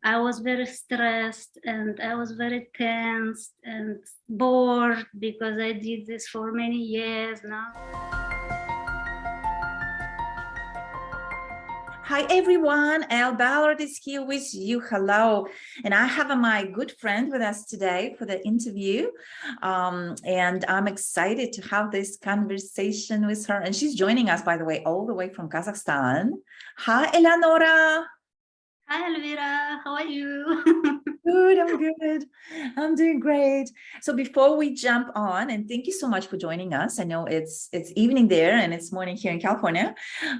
I was very stressed and I was very tense and bored because I did this for many years now. Hi everyone, El Ballard is here with you. Hello. And I have my good friend with us today for the interview. And I'm excited to have this conversation with her. And she's joining us, by the way, all the way from Kazakhstan. Hi, Eleonora. Hi, Elvira. How are you? Good, I'm good. I'm doing great. So before we jump on, and thank you so much for joining us. I know it's evening there and it's morning here in California.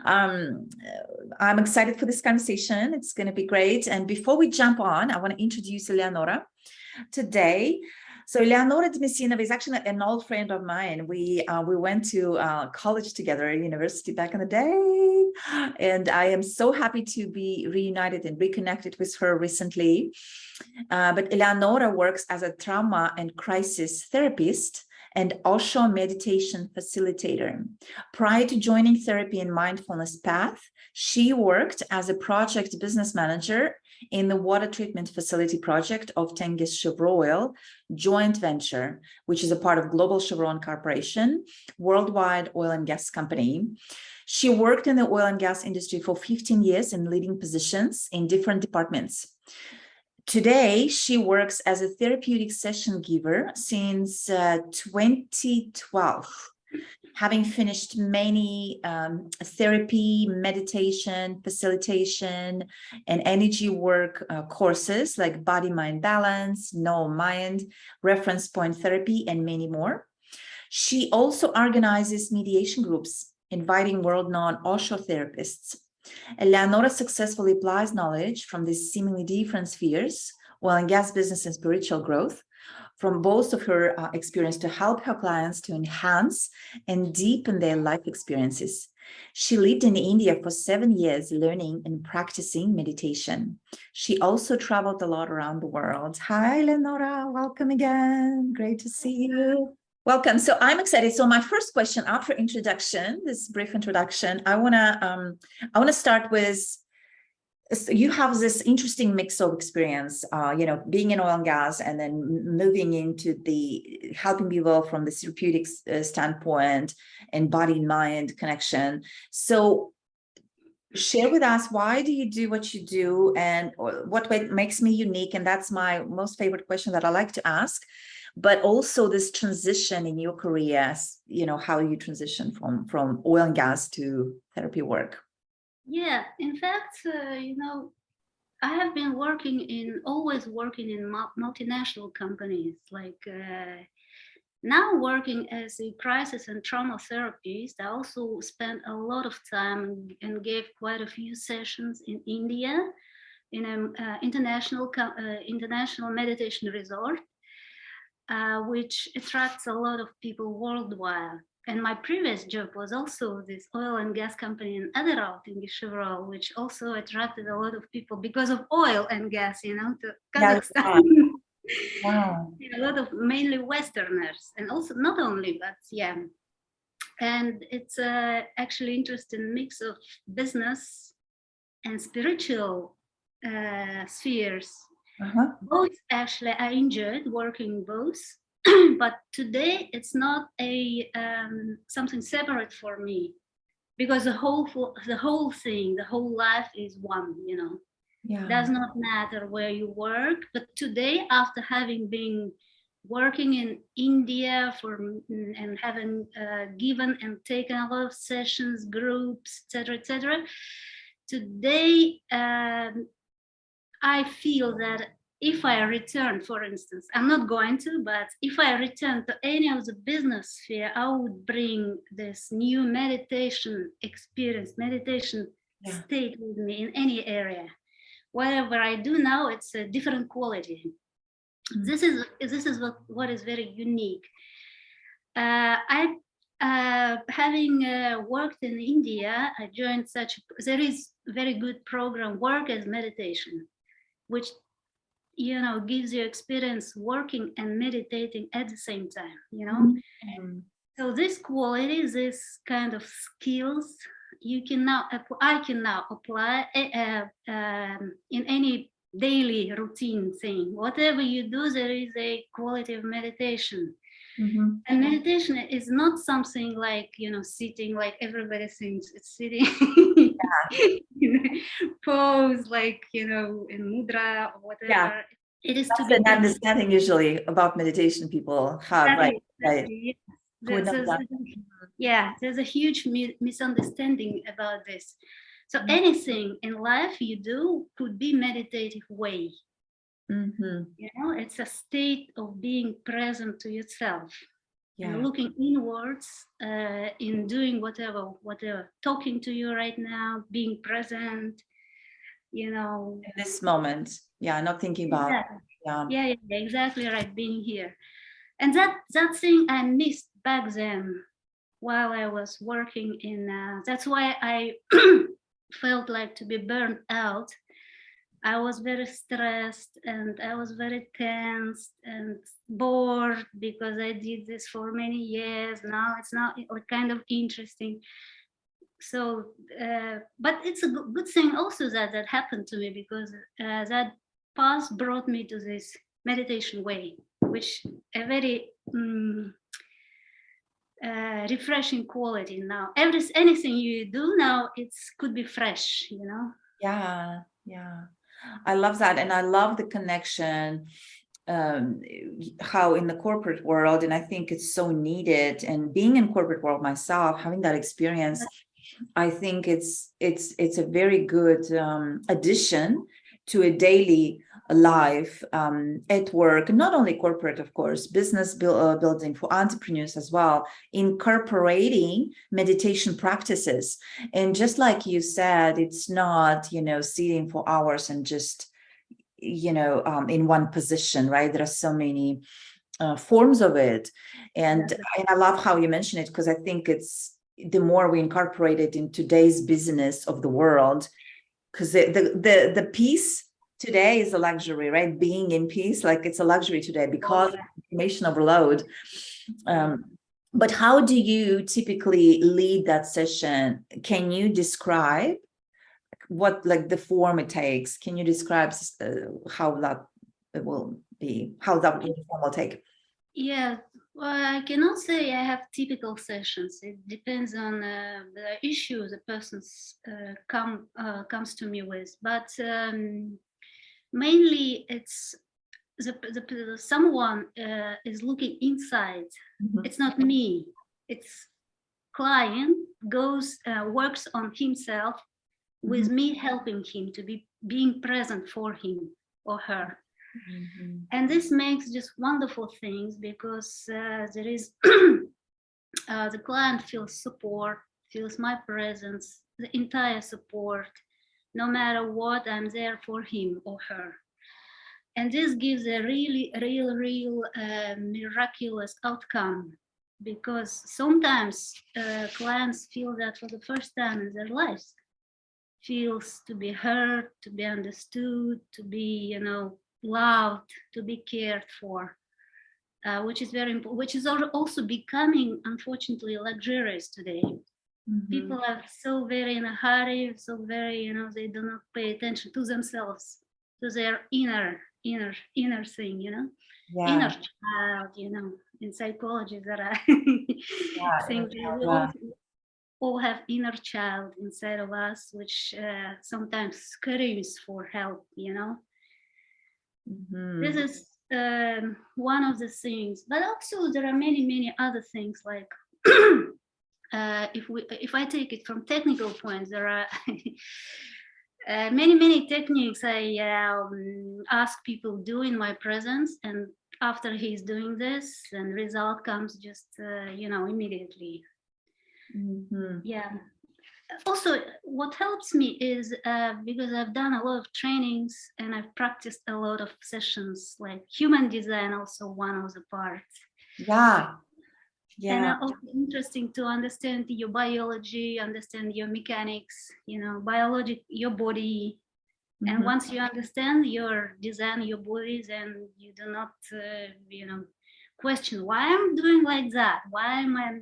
I'm excited for this conversation. It's going to be great. And before we jump on, I want to introduce Eleonora today. So Eleonora Demessinova is actually an old friend of mine. We went to college together at university back in the day, and I am so happy to be reunited and reconnected with her recently. But Eleonora works as a trauma and crisis therapist and Osho meditation facilitator. Prior to joining therapy and mindfulness path, she worked as a project business manager in the water treatment facility project of Tengiz Chevroil joint venture, which is a part of Global Chevron Corporation, worldwide oil and gas company. She worked in the oil and gas industry for 15 years in leading positions in different departments. Today, she works as a therapeutic session giver since 2012, having finished many therapy, meditation, facilitation, and energy work courses like body-mind balance, no mind, reference point therapy, and many more. She also organizes mediation groups, inviting world-known Osho therapists. Eleonora successfully applies knowledge from these seemingly different spheres, oil and gas business and spiritual growth, from both of her experience to help her clients to enhance and deepen their life experiences. She lived in India for 7 years, learning and practicing meditation. She also traveled a lot around the world. Hi, Eleonora, welcome again. Great to see you. Welcome. So I'm excited. So my first question after introduction, this brief introduction, I wanna start with, so you have this interesting mix of experience, being in oil and gas and then moving into the helping people from the therapeutic standpoint and body-mind connection. So share with us, why do you do what you do and what makes me unique? And that's my most favorite question that I like to ask. But also this transition in your career, how you transition from oil and gas to therapy work. Yeah, in fact, I have been always working in multinational companies, like now working as a crisis and trauma therapist. I also spent a lot of time and gave quite a few sessions in India in an international meditation resort, which attracts a lot of people worldwide. And my previous job was also this oil and gas company in Adderall, Tengiz Chevroil, which also attracted a lot of people because of oil and gas, to Kazakhstan. Wow. A lot of mainly Westerners, and also not only, but yeah. And it's actually interesting mix of business and spiritual spheres. Both, actually, I enjoyed working both. But today it's not a something separate for me, because the whole thing, the whole life is one. Yeah. Does not matter where you work. But today, after having been working in India and having given and taken a lot of sessions, groups, etc., today I feel that if I return, for instance, I'm not going to, but if I return to any of the business sphere, I would bring this new meditation experience, meditation state with me in any area. Whatever I do now, it's a different quality. This is what is very unique. Having worked in India, I joined there is very good program, Work as Meditation, which gives you experience working and meditating at the same time. So this quality, this kind of skills, I can now apply in any daily routine thing. Whatever you do, there is a quality of meditation. Mhm. And meditation is not something like, sitting like everybody thinks it's sitting in a pose, like, in mudra or Yeah, whatever. It is to that's be an done. understanding usually about meditation people have, right? Exactly, Right. exactly. Who would know that? Yeah, there's a huge misunderstanding about this. So Mm-hmm. anything in life you do could be meditative way. Mm-hmm. It's a state of being present to yourself and Yeah. looking inwards, in doing whatever, talking to you right now, being present, In this moment. Yeah, not thinking about. exactly. Yeah. Yeah, exactly right, being here. And that thing I missed back then while I was working in, that's why I felt like to be burned out. I was very stressed and I was very tense and bored because I did this for many years. Now it's not kind of interesting. So, but it's a good thing also that happened to me, because that path brought me to this meditation way, which a very refreshing quality. Now anything you do now, it's could be fresh. Yeah. Yeah. I love that. And I love the connection, how in the corporate world, and I think it's so needed. And being in corporate world myself, having that experience, I think it's a very good addition to a daily life at work, not only corporate, of course, business building for entrepreneurs as well, incorporating meditation practices. And just like you said, it's not, sitting for hours and just, in one position, right? There are so many forms of it. And I love how you mention it, because I think it's the more we incorporate it in today's business of the world, because the peace today is a luxury, right? Being in peace, like it's a luxury today because of information overload. But how do you typically lead that session? Can you describe what, like, the form it takes? Can you describe how that will be, how that form will take? Yeah, well, I cannot say I have typical sessions. It depends on the issue the person's comes to me with. But mainly, it's someone is looking inside. Mhm. It's not me. It's client goes works on himself with me helping him to be being present for him or her. And this makes just wonderful things, because there is the client feels support, feels my presence, the entire support. No matter what, I'm there for him or her. And this gives a really real miraculous outcome, because sometimes clients feel that for the first time in their lives, feels to be heard, to be understood, to be loved, to be cared for, which is very important, which is also becoming, unfortunately, luxurious today. People are so very in a hurry, so very, they do not pay attention to themselves, to their inner thing, inner child, in psychology there are things we all have inner child inside of us, which sometimes screams for help, This is one of the things, but also there are many other things, like if I take it from technical points, there are many techniques I ask people do in my presence, and after he's doing this, and result comes just immediately. Yeah. Also, what helps me is because I've done a lot of trainings and I've practiced a lot of sessions, like human design, also one of the parts. And also interesting to understand your biology, understand your mechanics, biology, your body. And once you understand your design, your body, then you do not, question why I'm doing like that, why am I,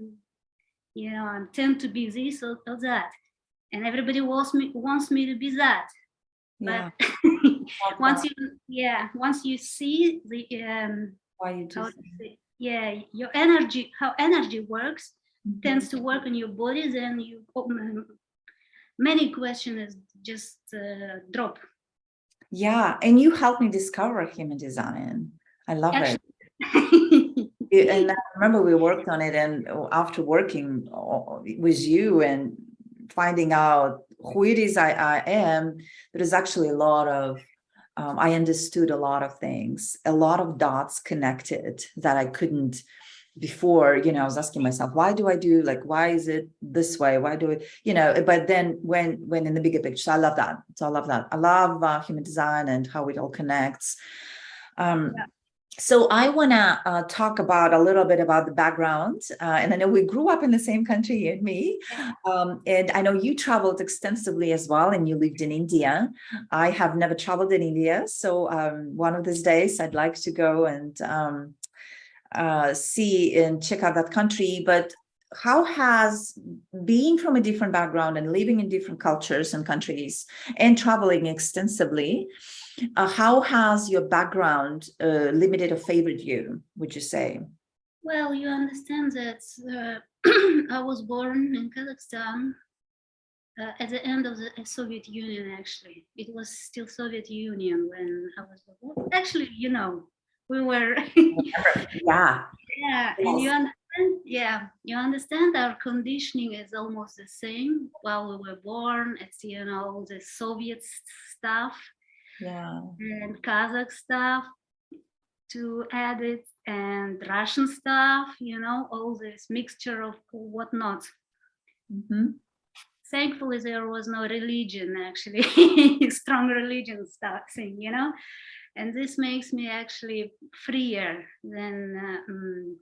I tend to be this or that, and everybody wants me to be that. But Once you see the Why you do how to think? say, yeah, your energy, how energy works, Mhm. tends to work in your body, then you many questions just drop. Yeah, and you helped me discover human design. I love it. Actually, And I remember we worked on it, and after working with you and finding out who it is I am, there is actually a lot of, I understood a lot of things, a lot of dots connected that I couldn't before. I was asking myself, why do I do, like, why is it this way? Why do it, but then when in the bigger picture, I love that. So I love that. I love human design and how it all connects. So I want to talk about a little bit about the background. And I know we grew up in the same country, you and me. And I know you traveled extensively as well, and you lived in India. I have never traveled in India. So one of these days, I'd like to go and see and check out that country. But how has being from a different background and living in different cultures and countries and traveling extensively, how has your background limited or favored you, would you say? well, you understand that I was born in Kazakhstan at the end of the Soviet Union. Actually, it was still Soviet Union when I was born. Actually, we were. Yeah. Yeah, and you understand. Yeah, you understand. Our conditioning is almost the same. While we were born, it's the Soviet stuff Yeah. and Kazakh stuff to add it, and Russian stuff. All this mixture of whatnot. Mm-hmm. Thankfully, there was no religion, actually, strong religion stuff thing, and this makes me actually freer than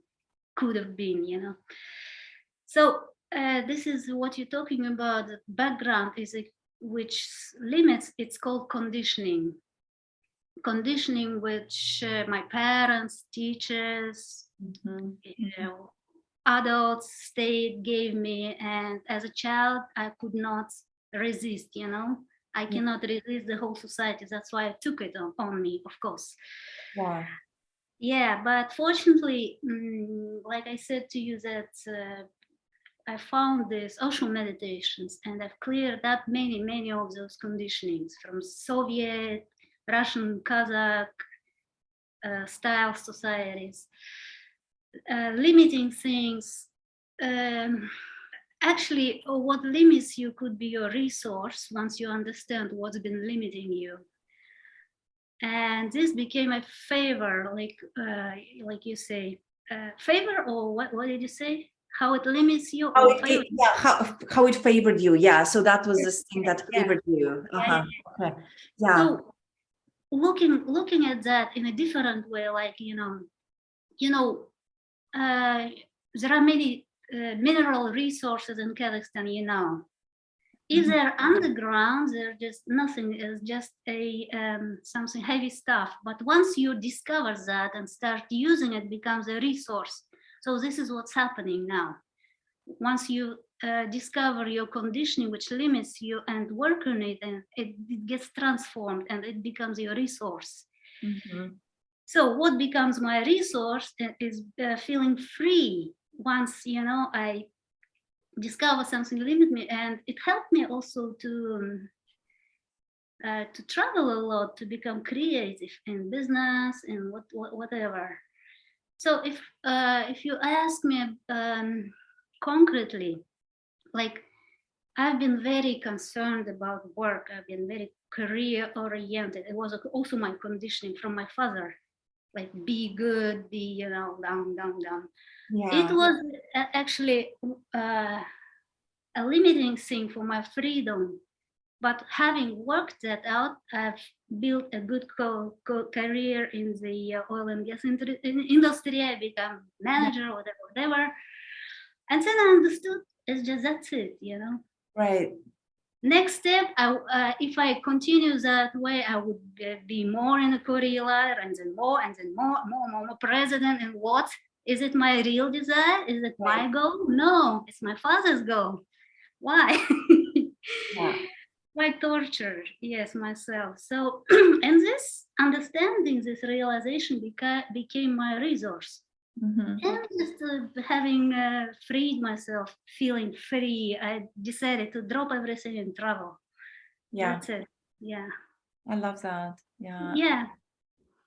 could have been. So this is what you're talking about. The background is which limits. It's called conditioning. Conditioning, which my parents, teachers, Mm-hmm. adults, state gave me, and as a child, I could not resist. I cannot resist the whole society. That's why I took it on me, of course. Yeah. Yeah, but fortunately, like I said to you, that I found these social meditations, and I've cleared up many of those conditionings from Soviet, Russian, Kazakh style societies, limiting things. Actually, what limits you could be your resource once you understand what's been limiting you. And this became a favor, like you say, favor, or what did you say? How it limits you, or favor? How it favored you. Yeah. So that was this thing that Yeah. favored you. Yeah. Okay. Yeah. So looking at that in a different way, like there are many mineral resources in Kazakhstan. If they're underground, they're just nothing. It's just a something heavy stuff. But once you discover that and start using it, becomes a resource. So this is what's happening now. Once you discover your conditioning, which limits you, and work on it, and it gets transformed, and it becomes your resource. Mm-hmm. So what becomes my resource is feeling free. Once I discover something limit me, and it helped me also to travel a lot, to become creative in business and whatever. So if you ask me concretely, like, I've been very concerned about work. I've been very career oriented. It was also my conditioning from my father, like, be good, be down. Yeah. It was actually a limiting thing for my freedom. But having worked that out, I've built a good career in the oil and gas industry. I become manager, whatever. And then I understood that's it. Right. Next step, if I continue that way, I would be more in a career ladder, and then more president. And what? Is it my real desire? Is it my goal? No, it's my father's goal. Why? Yeah. quite tortured, yes, myself. So, and this understanding, this realization became my resource. Mhm. And just having freed myself, feeling free, I decided to drop everything and travel. Yeah, That's it. Yeah. I love that. Yeah. Yeah.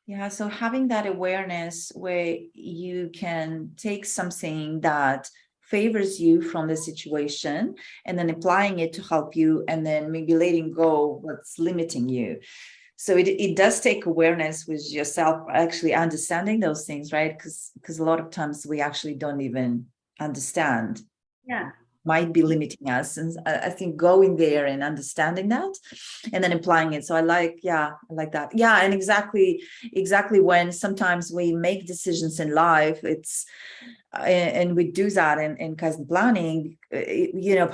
Yeah, so having that awareness where you can take something that favors you from the situation and then applying it to help you, and then maybe letting go what's limiting you. So it does take awareness with yourself, actually understanding those things, right? Because a lot of times we actually don't even understand Yeah. might be limiting us. And I think going there and understanding that and then applying it. So I like that. Yeah. And exactly when sometimes we make decisions in life, it's, and we do that in Kaizen planning,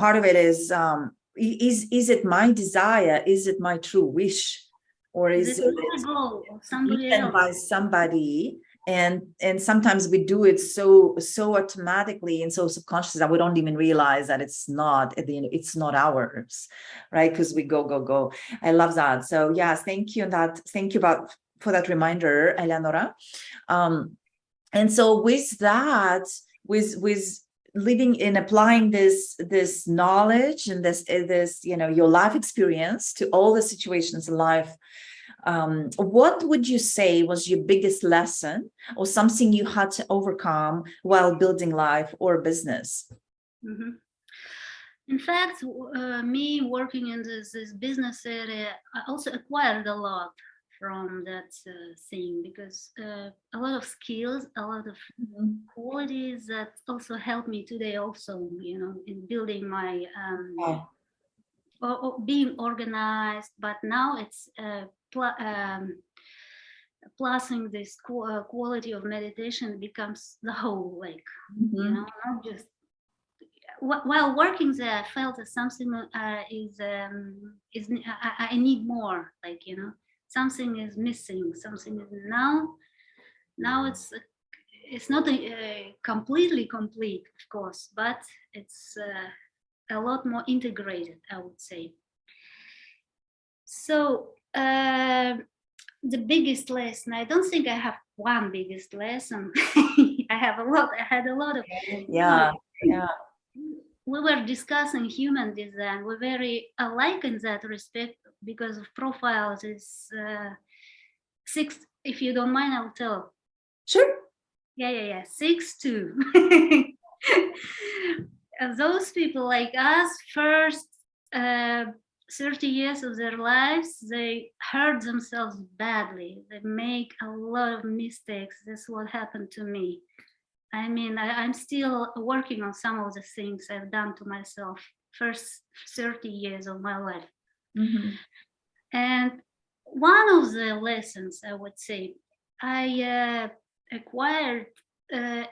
part of it is it my desire? Is it my true wish? Or Is is it it my goal or somebody given else? by somebody, and sometimes we do it so automatically and so subconscious that we don't even realize that it's not at the end, it's not ours, right? Because we go. I love that. So yes, thank you. And that, thank you for that reminder, Eleonora. And so with that, with living and applying this knowledge and this your life experience to all the situations in life, what would you say was your biggest lesson or something you had to overcome while building life or business? Mm-hmm. In fact, me working in this business area, I also acquired a lot from that thing, because a lot of skills, a lot of Mhm. qualities that also help me today, also, in building my Wow. or being organized. But now it's plusing this quality of meditation becomes the whole, like, Mhm. not just while working there. I felt that something is I need more, like, something is missing, something is now it's not completely complete, of course, but it's a lot more integrated, I would say. So the biggest lesson, I don't think I have one biggest lesson. I had a lot of, Yeah. Yeah. we were discussing human design. We're very alike in that respect because of profiles. Is six. If you don't mind, I'll tell. Sure. Yeah. 6'2". Those people like us, first 30 years of their lives, they hurt themselves badly. They make a lot of mistakes. That's what happened to me. I mean, I'm still working on some of the things I've done to myself first 30 years of my life. Mhm. And one of the lessons I would say I acquired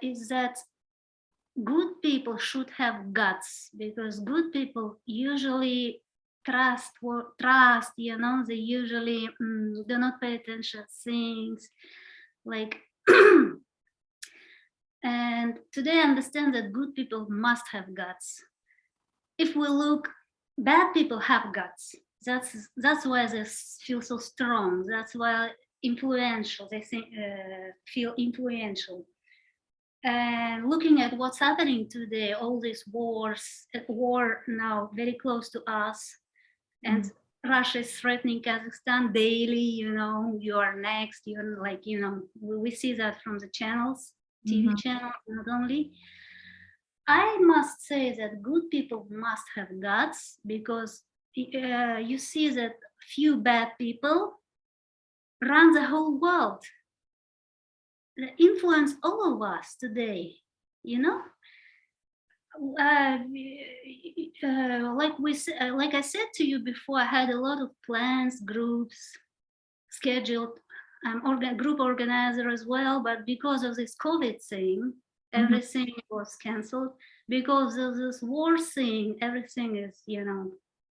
is that good people should have guts, because good people usually trust, they usually do not pay attention to things like. And today I understand that good people must have guts. If we look, bad people have guts. That's why they feel so strong. That's why influential. They feel influential. And looking at what's happening today, all these war now very close to us, and Russia is threatening Kazakhstan daily. You are next. You're like, we see that from the channels, TV Mhm. channels, not only. I must say that good people must have guts, because you see that few bad people run the whole world. They influence all of us today, you know. Like I said to you before, I had a lot of plans, groups scheduled. I'm group organizer as well, but because of this COVID thing, Mhm. everything was canceled. Because of this war thing, everything is,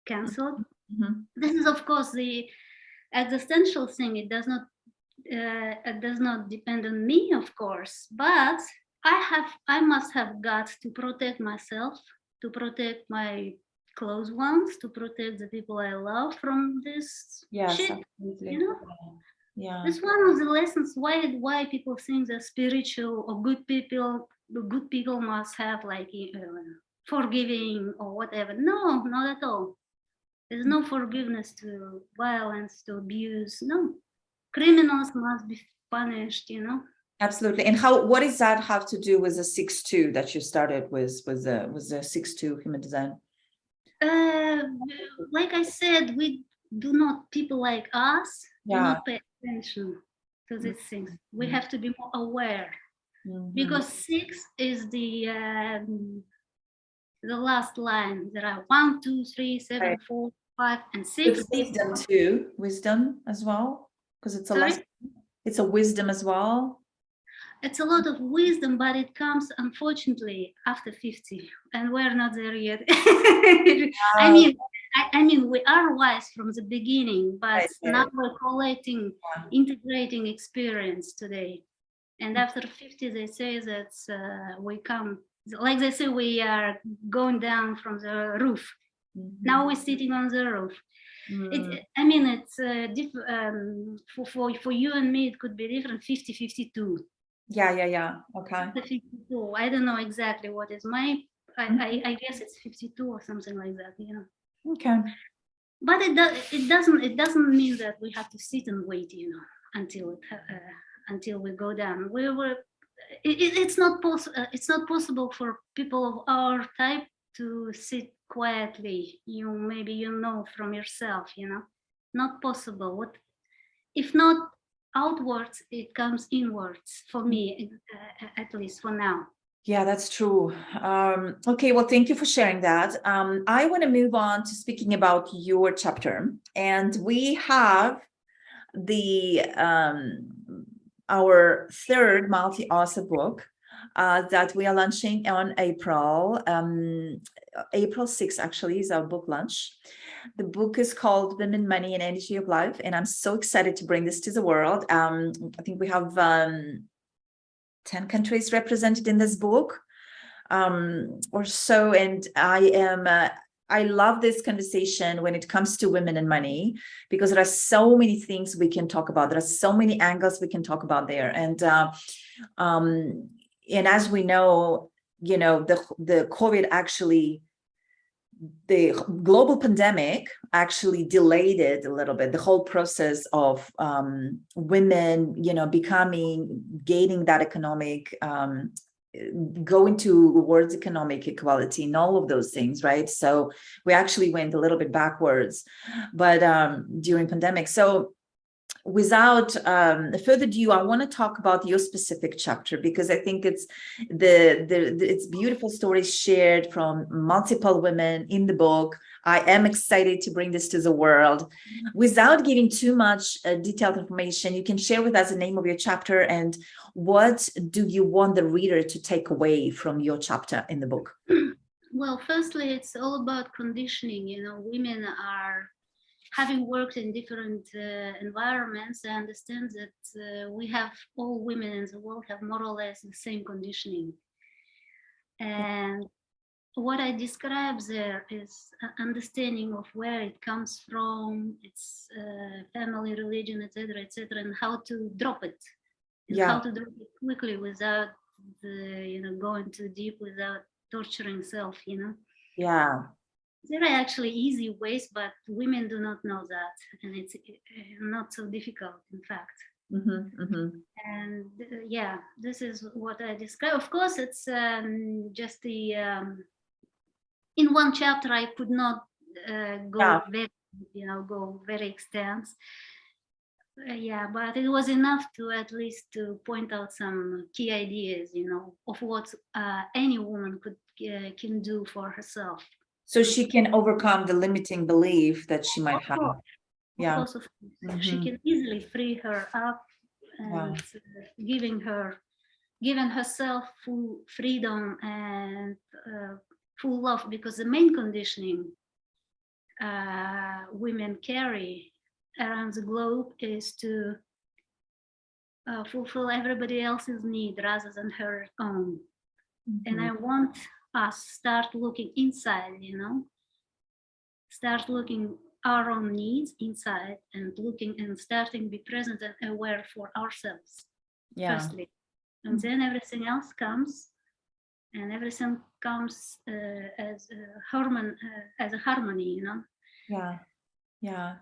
canceled. Mhm. This is, of course, the existential thing. It does not depend on me, of course, but I must have guts to protect myself, to protect my close ones, to protect the people I love from this Yes, shit. absolutely. You know, Yeah. that's one of the lessons why people think that spiritual or good people must have like forgiving or whatever. No, not at all. There's no forgiveness to violence, to abuse. No, criminals must be punished. You know. Absolutely. And what does that have to do with the 6-2 that you started with the 6-2 human design? Like I said, people like us do Yeah. not pay attention to these things. We have to be more aware, because 6 is the last line. There are 1, 2, 3, 7, Right. 4, 5, and 6 It's people. wisdom too, wisdom as well, because it's a Sorry? last, it's a wisdom as well. It's a lot of wisdom, but it comes unfortunately after 50, and we're not there yet. I mean, we are wise from the beginning, but Right, now right. we're collecting, integrating experience today. And after 50, they say that we come, like they say, we are going down from the roof. Now we're sitting on the roof. I mean, it's for you and me, it could be different, 50-52. Yeah. Okay. 52. I don't know exactly what is my. I guess it's 52 or something like that. You know. Okay. But it doesn't mean that we have to sit and wait. You know, until we go down. It's not possible for people of our type to sit quietly. Maybe you know from yourself. You know, not possible. If not outwards, it comes inwards for me, at least for now. Yeah, that's true. Okay, well, thank you for sharing that. I want to move on to speaking about your chapter, and we have our third multi-author book that we are launching on April 6th, actually, is our book launch. The book is called Women, Money, and Energy of Life, and I'm so excited to bring this to the world. I think we have 10 countries represented in this book or so, and I love this conversation when it comes to women and money, because there are so many things we can talk about. There are so many angles we can talk about there. And as we know, the COVID actually, the global pandemic actually delayed it a little bit, the whole process of women, gaining that economic, going towards economic equality and all of those things, right? So we actually went a little bit backwards, but during pandemic. So without further ado, I want to talk about your specific chapter, because I think it's it's beautiful stories shared from multiple women in the book. I am excited to bring this to the world. Without giving too much detailed information, you can share with us the name of your chapter and what do you want the reader to take away from your chapter in the book? Well, firstly, it's all about conditioning. Women are, having worked in different environments, I understand that all women in the world have more or less the same conditioning. And what I describe there is understanding of where it comes from, its family, religion, etc., and how to drop it, and how to drop it quickly without going too deep, without torturing self. Yeah. There are actually easy ways, but women do not know that, and it's not so difficult, in fact. And this is what I describe. Of course, it's just in one chapter I could not go very extensive. But it was enough to at least to point out some key ideas, of what any woman can do for herself. So she can overcome the limiting belief that she might have. Of course. She can easily free her up and giving herself full freedom and full love, because the main conditioning women carry around the globe is to fulfill everybody else's need rather than her own. And I want us start looking inside, start looking our own needs inside and looking and starting be present and aware for ourselves firstly, and then everything else comes, and everything comes as a harmony, Yeah.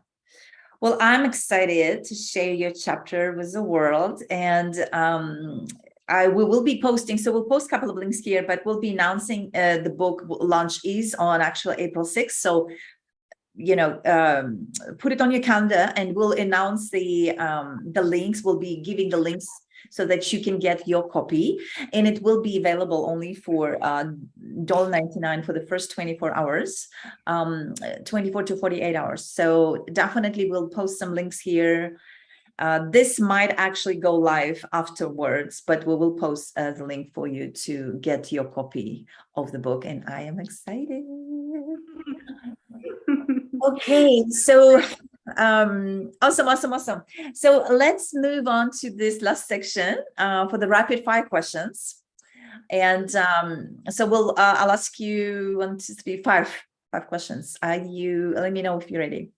Well, I'm excited to share your chapter with the world, and we will be posting, so we'll post a couple of links here, but we'll be announcing the book launch is on actual April 6th. So, put it on your calendar, and we'll announce the links. We'll be giving the links so that you can get your copy, and it will be available only for $1.99 for the first 24 hours, 24 to 48 hours. So definitely we'll post some links here. This might actually go live afterwards, but we will post the link for you to get your copy of the book, and I am excited. Okay, so awesome. So let's move on to this last section for the rapid fire questions. And so I'll ask you 1, 2, 3, 5 questions. Let me know if you're ready.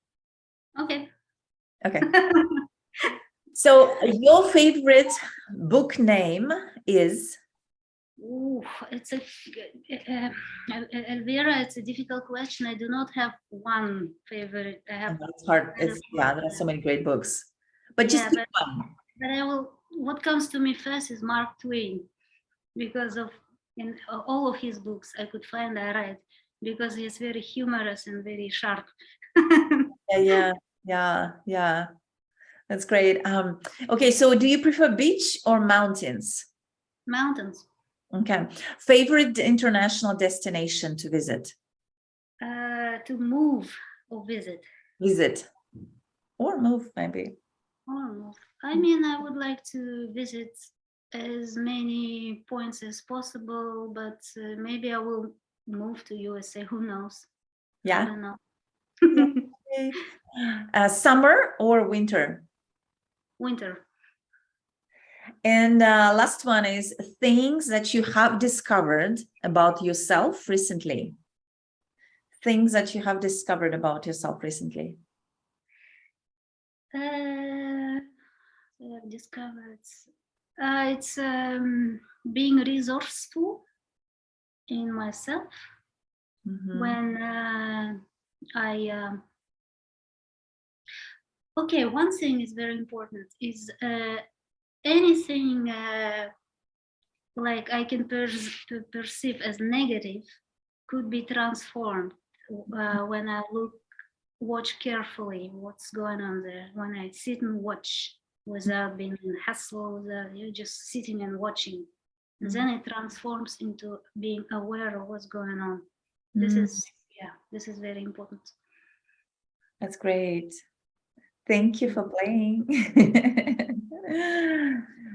Okay. So your favorite book name is? Ooh, it's Elvira, it's a difficult question. I do not have one favorite. I have. It's hard. There are so many great books, but just one. But what comes to me first is Mark Twain, because in all of his books I could find I read, because he's very humorous and very sharp. Yeah. That's great. Okay, so do you prefer beach or mountains? Mountains. Okay. Favorite international destination to visit? To move or visit. Visit. Or move, maybe. Or move. I mean, I would like to visit as many points as possible, but maybe I will move to USA. Who knows? Yeah. I don't know. Summer or winter? Winter. And last one is things that you have discovered about yourself recently. Things that you have discovered about yourself recently. I have discovered it's being resourceful in myself. When okay, one thing is very important is anything like I can perceive as negative could be transformed when I watch carefully what's going on there, when I sit and watch without being in hustle, you're just sitting and watching, and then it transforms into being aware of what's going on. This is very important. That's great. Thank you for playing.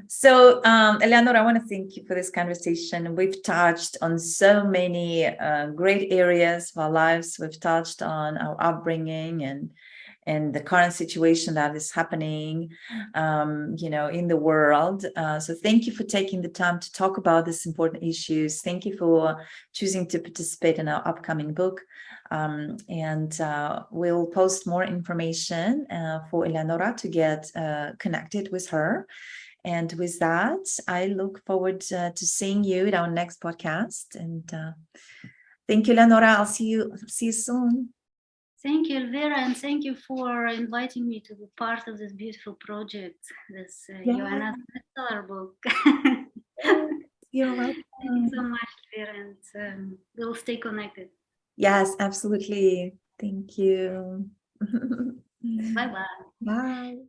So, Eleonora, I want to thank you for this conversation. We've touched on so many great areas of our lives. We've touched on our upbringing and the current situation that is happening, in the world. So thank you for taking the time to talk about these important issues. Thank you for choosing to participate in our upcoming book. And we'll post more information for Eleonora to get connected with her. And with that, I look forward to seeing you in our next podcast. And thank you, Eleonora. I'll see you soon. Thank you, Elvira, and thank you for inviting me to be part of this beautiful project, this Ioana bestseller book. You're welcome. Thank you so much, Elvira, and we'll stay connected. Yes, absolutely. Thank you. Bye-bye. Bye.